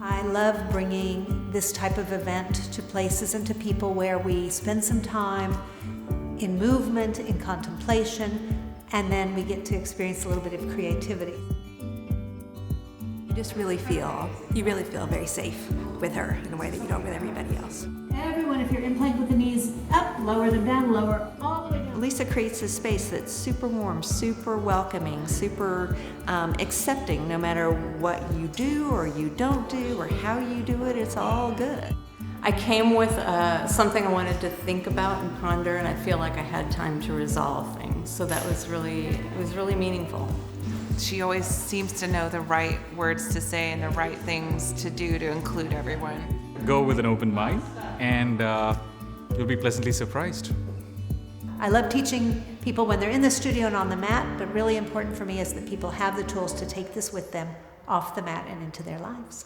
I love bringing this type of event to places and to people where we spend some time in movement, in contemplation, and then we get to experience a little bit of creativity. You really feel very safe with her in a way that you don't with everybody else. Everyone, if you're in plank with the knees up, lower them down, lower all the way down. Lisa creates a space that's super warm, super welcoming, super accepting, no matter what you do or you don't do or how you do it, it's all good. I came with something I wanted to think about and ponder, and I feel like I had time to resolve things. So that was really meaningful. She always seems to know the right words to say and the right things to do to include everyone. Go with an open mind, and you'll be pleasantly surprised. I love teaching people when they're in the studio and on the mat, but really important for me is that people have the tools to take this with them off the mat and into their lives.